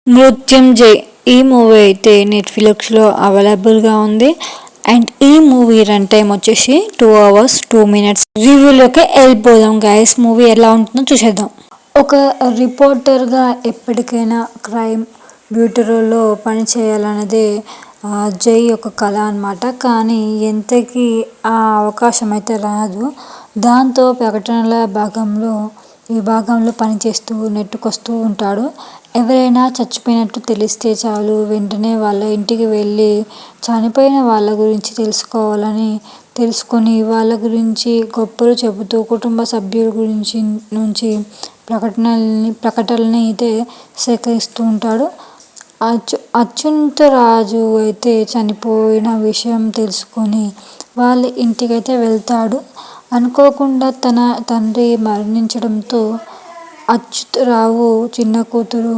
మృత్యుంజయ్ ఈ మూవీ అయితే నెట్ఫ్లిక్స్లో అవైలబుల్గా ఉంది. అండ్ ఈ మూవీ రన్ టైం వచ్చేసి 2 hours 2 minutes. రివ్యూలోకి వెళ్ళిపోదాం గైస్. మూవీ ఎలా ఉంటుందో చూసేద్దాం. ఒక రిపోర్టర్గా ఎప్పటికైనా క్రైమ్ బ్యూరోలో పని చేయాలన్నదే జై ఒక కళ అన్నమాట. కానీ ఎంతకీ ఆ అవకాశం అయితే రాదు. దాంతో ప్రకటనల విభాగంలో పనిచేస్తూ నెట్టుకొస్తూ ఉంటాడు. ఎవరైనా చచ్చిపోయినట్టు తెలిస్తే చాలు వెంటనే వాళ్ళ ఇంటికి వెళ్ళి చనిపోయిన వాళ్ళ గురించి తెలుసుకొని వాళ్ళ గురించి గొప్పలు చెబుతూ కుటుంబ సభ్యుల నుంచి ప్రకటనల్ని అయితే సేకరిస్తూ ఉంటాడు. అచ్యుతరాజు అయితే చనిపోయిన విషయం తెలుసుకొని వాళ్ళ ఇంటికైతే వెళ్తాడు. అనుకోకుండా తన తండ్రి మరణించడంతో అచ్యుతరావు చిన్న కూతురు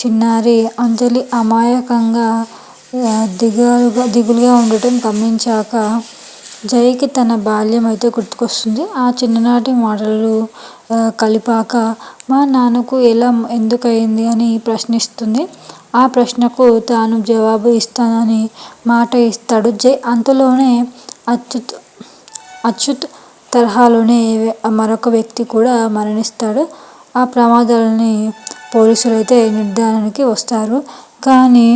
చిన్నారి అంజలి అమాయకంగా దిగులుగా ఉండటం గమనించాక జైకి తన బాల్యం అయితే గుర్తుకొస్తుంది. ఆ చిన్ననాటి మాటలు కలిపాక మా నాన్నకు ఎలా ఎందుకయింది అని ప్రశ్నిస్తుంది. ఆ ప్రశ్నకు తాను జవాబు ఇస్తానని మాట ఇస్తాడు జై. అంతలోనే అచ్యుత్ తరహాలోనే మరొక వ్యక్తి కూడా మరణిస్తాడు. ఆ ప్రమాదాలని పోలీసులు అయితే నిర్ధారణకి వస్తారు. కానీ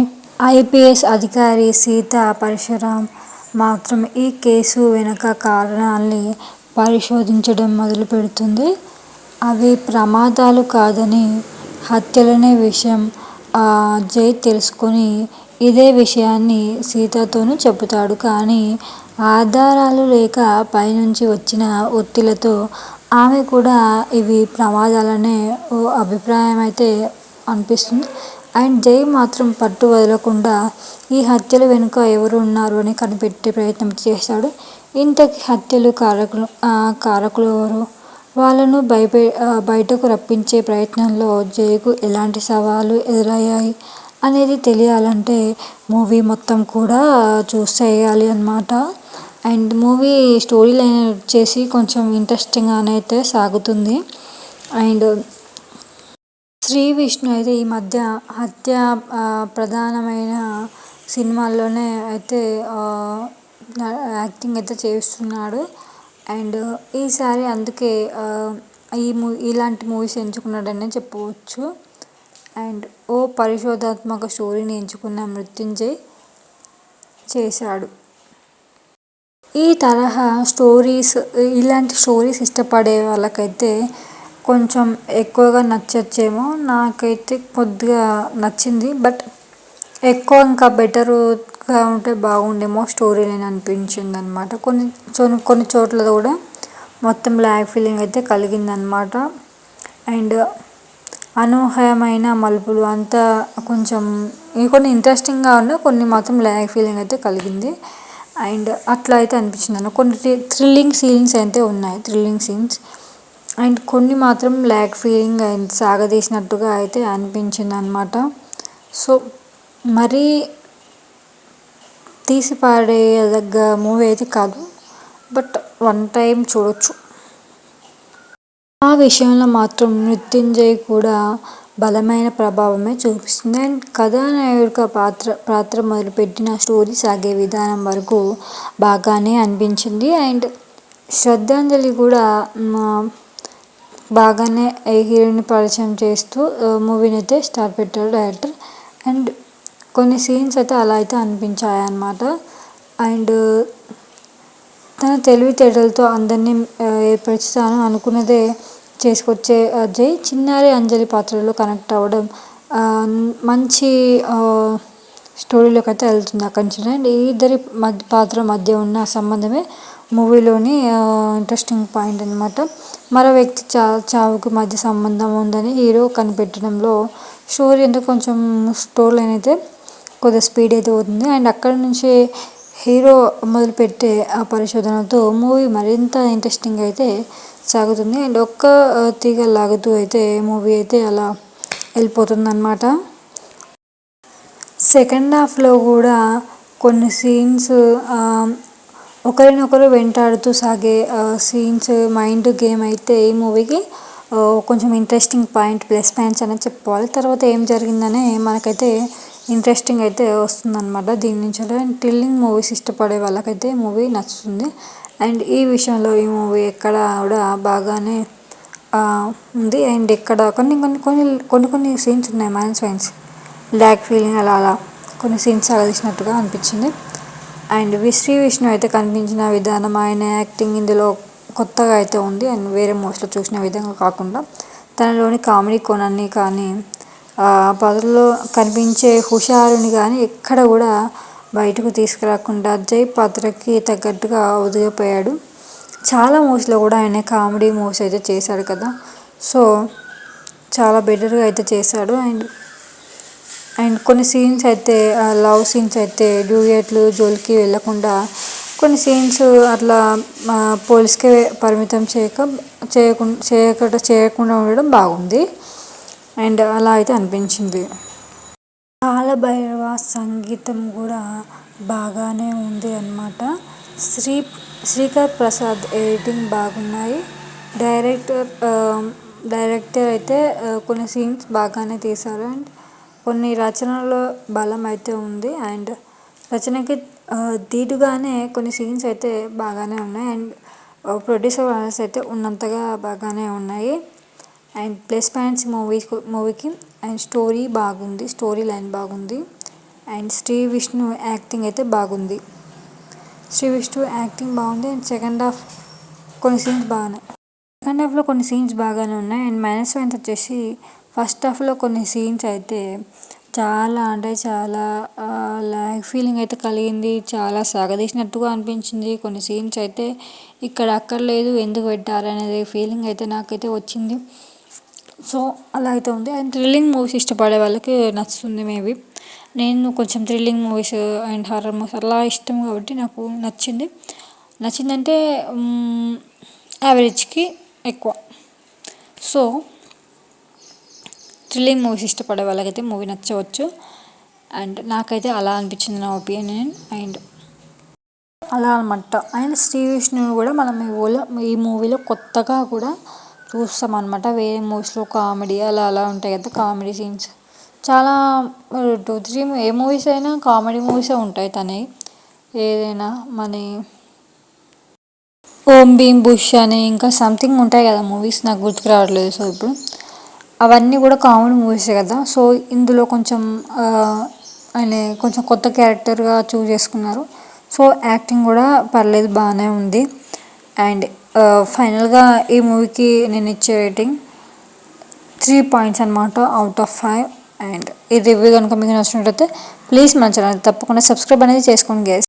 ఐపీఎస్ అధికారి సీతా పరశురాం మాత్రం ఈ కేసు వెనుక కారణాల్ని పరిశోధించడం మొదలుపెడుతుంది. అవి ప్రమాదాలు కాదని హత్యలనే విషయం జై తెలుసుకొని ఇదే విషయాన్ని సీతతోనూ చెబుతాడు. కానీ ఆధారాలు లేక పైనుంచి వచ్చిన ఒత్తిళ్లతో ఆమె కూడా ఇవి ప్రమాదాలనే ఓ అభిప్రాయం అయితే అనిపిస్తుంది. అండ్ జై మాత్రం పట్టు వదలకుండా ఈ హత్యల వెనుక ఎవరు ఉన్నారు అని కనిపెట్టే ప్రయత్నం చేశాడు. ఇంతకీ హత్యలు కారకులు ఎవరు? వాళ్ళను బయటకు రప్పించే ప్రయత్నంలో జైకు ఎలాంటి సవాళ్లు ఎదురయ్యాయి అనేది తెలియాలంటే మూవీ మొత్తం కూడా చూసేయాలి అన్నమాట. అండ్ మూవీ స్టోరీ లైన్ వచ్చేసి కొంచెం ఇంట్రెస్టింగ్గానే అయితే సాగుతుంది. అండ్ శ్రీ విష్ణు అయితే ఈ మధ్య హత్య ప్రధానమైన సినిమాల్లోనే అయితే యాక్టింగ్ అయితే చేస్తున్నాడు. అండ్ ఈసారి అందుకే ఇలాంటి మూవీస్ ఎంచుకున్నాడనే చెప్పవచ్చు. అండ్ ఓ పరిశోధాత్మక స్టోరీని ఎంచుకున్న మృత్యుంజయ్ చేశాడు. ఈ తరహా ఇలాంటి స్టోరీస్ ఇష్టపడే వాళ్ళకైతే కొంచెం ఎక్కువగా నచ్చచ్చేమో. నాకైతే కొద్దిగా నచ్చింది. బట్ ఎక్కువ ఇంకా బెటర్గా ఉంటే బాగుండేమో స్టోరీ లైన్ అనిపించింది అన్నమాట. కొన్ని చోట్ల కూడా మొత్తం ల్యాగ్ ఫీలింగ్ అయితే కలిగిందనమాట. అండ్ అనూహ్యమైన మలుపులు అంతా కొంచెం కొన్ని ఇంట్రెస్టింగ్గా ఉన్న కొన్ని మాత్రం ల్యాగ్ ఫీలింగ్ అయితే కలిగింది. అండ్ అట్లా అయితే అనిపించింది. కొన్ని థ్రిల్లింగ్ సీన్స్ అయితే ఉన్నాయి. అండ్ కొన్ని మాత్రం ల్యాగ్ ఫీలింగ్ అండ్ సాగదీసినట్టుగా అయితే అనిపించింది అన్నమాట. సో మరీ తీసి పాడేయదగ్గ మూవీ అయితే కాదు. బట్ వన్ టైం చూడొచ్చు. ఆ విషయంలో మాత్రం మృత్యుంజయ్ కూడా బలమైన ప్రభావమే చూపిస్తుంది. అండ్ కథానాయకుడిగా పాత్ర మొదలుపెట్టిన స్టోరీ సాగే విధానం వరకు బాగానే అనిపించింది. అండ్ శ్రద్ధాంజలి కూడా బాగానే హీరోయిన్ పరిచయం చేస్తూ మూవీని అయితే స్టార్ట్ పెట్టాడు డైరెక్టర్. అండ్ కొన్ని సీన్స్ అయితే అలా అయితే అనిపించాయి అన్నమాట. అండ్ తన తెలివితేటలతో అందరినీ ఏర్పరుస్తాను అనుకున్నదే చేసుకొచ్చే జై చిన్నారి అంజలి పాత్రలో కనెక్ట్ అవ్వడం మంచి స్టోరీలోకి అయితే వెళ్తుంది అక్కడి నుంచి. అండ్ ఈ ఇద్దరి పాత్ర మధ్య ఉన్న సంబంధమే మూవీలోని ఇంట్రెస్టింగ్ పాయింట్ అన్నమాట. మరో వ్యక్తి చావుకి మధ్య సంబంధం ఉందని హీరో కనిపెట్టడంలో స్టోరీ అంటే కొంచెం స్టోరీ లైన్ అయితే కొద్దిగా స్పీడ్ అయితే అవుతుంది. అండ్ అక్కడి నుంచి హీరో మొదలుపెట్టే ఆ పరిశోధనతో మూవీ మరింత ఇంట్రెస్టింగ్ అయితే సాగుతుంది. అండ్ ఒక్క తీగ లాగుతూ అయితే మూవీ అయితే అలా వెళ్ళిపోతుంది అన్నమాట. సెకండ్ హాఫ్లో కూడా కొన్ని సీన్స్ ఒకరినొకరు వెంటాడుతూ సాగే సీన్స్ మైండ్ గేమ్ అయితే ఈ మూవీకి కొంచెం ఇంట్రెస్టింగ్ పాయింట్ ప్లస్ పాయింట్స్ అనేది చెప్పుకోవాలి. తర్వాత ఏం జరిగిందని మనకైతే ఇంట్రెస్టింగ్ అయితే వస్తుందన్నమాట దీని నుంచి. అండ్ థ్రిల్లింగ్ మూవీస్ ఇష్టపడే వాళ్ళకైతే మూవీ నచ్చుతుంది. అండ్ ఈ విషయంలో ఈ మూవీ ఎక్కడ కూడా బాగానే ఉంది. అండ్ ఇక్కడ కొన్ని సీన్స్ ఉన్నాయి, మైనస్ పాయింట్స్, బ్లాక్ ఫీలింగ్ అలా కొన్ని సీన్స్ సాగదీసినట్టుగా అనిపించింది. అండ్ శ్రీ విష్ణు అయితే కనిపించిన విధానం, ఆయన యాక్టింగ్ ఇందులో కొత్తగా అయితే ఉంది. అండ్ వేరే మూవీస్లో చూసిన విధంగా కాకుండా తనలోని కామెడీ కోణాన్ని కానీ పదుల్లో కనిపించే హుషారుని కానీ ఎక్కడ కూడా బయటకు తీసుకురాకుండా అజయ్ పాత్రకి తగ్గట్టుగా ఒదిగిపోయాడు. చాలా మూవీస్లో కూడా ఆయన కామెడీ మూవీస్ అయితే చేశాడు కదా, సో చాలా బెటర్గా అయితే చేశాడు. అండ్ కొన్ని సీన్స్ అయితే లవ్ సీన్స్ అయితే డ్యూయెట్లు జోలికి వెళ్ళకుండా కొన్ని సీన్స్ అట్లా పోలీస్కే పరిమితం చేయకుండా ఉండడం బాగుంది. అండ్ అలా అయితే అనిపించింది. కాలభైరవ సంగీతం కూడా బాగానే ఉంది అన్నమాట. శ్రీకర్ ప్రసాద్ ఎడిటింగ్ బాగున్నాయి. డైరెక్టర్ అయితే కొన్ని సీన్స్ బాగానే తీశారు. అండ్ కొన్ని రచనలో బలం అయితే ఉంది. అండ్ రచనకి దీటుగానే కొన్ని సీన్స్ అయితే బాగానే ఉన్నాయి. అండ్ ప్రొడ్యూసర్ వాయిస్ అయితే ఉన్నంతగా బాగానే ఉన్నాయి. అండ్ ప్లస్ పాయింట్స్ మూవీకి అండ్ స్టోరీ బాగుంది, స్టోరీ లైన్ బాగుంది. అండ్ శ్రీ విష్ణు యాక్టింగ్ అయితే బాగుంది. అండ్ సెకండ్ హాఫ్లో కొన్ని సీన్స్ బాగానే ఉన్నాయి. అండ్ మైనస్ పాయింట్ వచ్చేసి ఫస్ట్ హాఫ్లో కొన్ని సీన్స్ అయితే చాలా లాగ్ ఫీలింగ్ అయితే కలిగింది. చాలా సాగదీసినట్టుగా అనిపించింది. కొన్ని సీన్స్ అయితే ఇక్కడ అక్కర్లేదు, ఎందుకు పెట్టారు అనేది ఫీలింగ్ అయితే నాకైతే వచ్చింది. సో అలా అయితే ఉంది. అండ్ థ్రిల్లింగ్ మూవీస్ ఇష్టపడే వాళ్ళకి నచ్చుతుంది మేబీ. నేను కొంచెం thrilling movies and horror movies అలా ఇష్టం కాబట్టి నాకు నచ్చిందంటే యావరేజ్కి ఎక్కువ. సో థ్రిల్లింగ్ మూవీస్ ఇష్టపడే వాళ్ళకైతే మూవీ నచ్చవచ్చు. అండ్ నాకైతే అలా అనిపించింది, నా ఒపీనియన్. అండ్ అలా అనమాట. అండ్ శ్రీ విష్ణుని కూడా మనం ఈ మూవీలో కొత్తగా కూడా చూస్తాం అనమాట. వేరే మూవీస్లో కామెడీ అలా ఉంటాయి కదా, కామెడీ సీన్స్ చాలా 2-3 ఏ మూవీస్ అయినా కామెడీ మూవీసే ఉంటాయి తనవి. ఏదైనా మన ఓం భీమ్ బుష్ అని ఇంకా సంథింగ్ ఉంటాయి కదా మూవీస్, నాకు గుర్తుకు రావట్లేదు. సో ఇప్పుడు అవన్నీ కూడా కామెడీ మూవీసే కదా. సో ఇందులో కొంచెం ఆయన కొంచెం కొత్త క్యారెక్టర్గా చూస్ చేసుకున్నారు. సో యాక్టింగ్ కూడా పర్లేదు, బాగానే ఉంది. అండ్ ఫైనల్గా ఈ మూవీకి నేను ఇచ్చే రేటింగ్ 3 పాయింట్స్ అనమాట, అవుట్ ఆఫ్ 5. అండ్ ఈ రివ్యూ కనుక మీకు నచ్చినట్లయితే ప్లీజ్ మన ఛానల్ తప్పకుండా సబ్స్క్రైబ్ అనేది చేసుకోండి గైస్.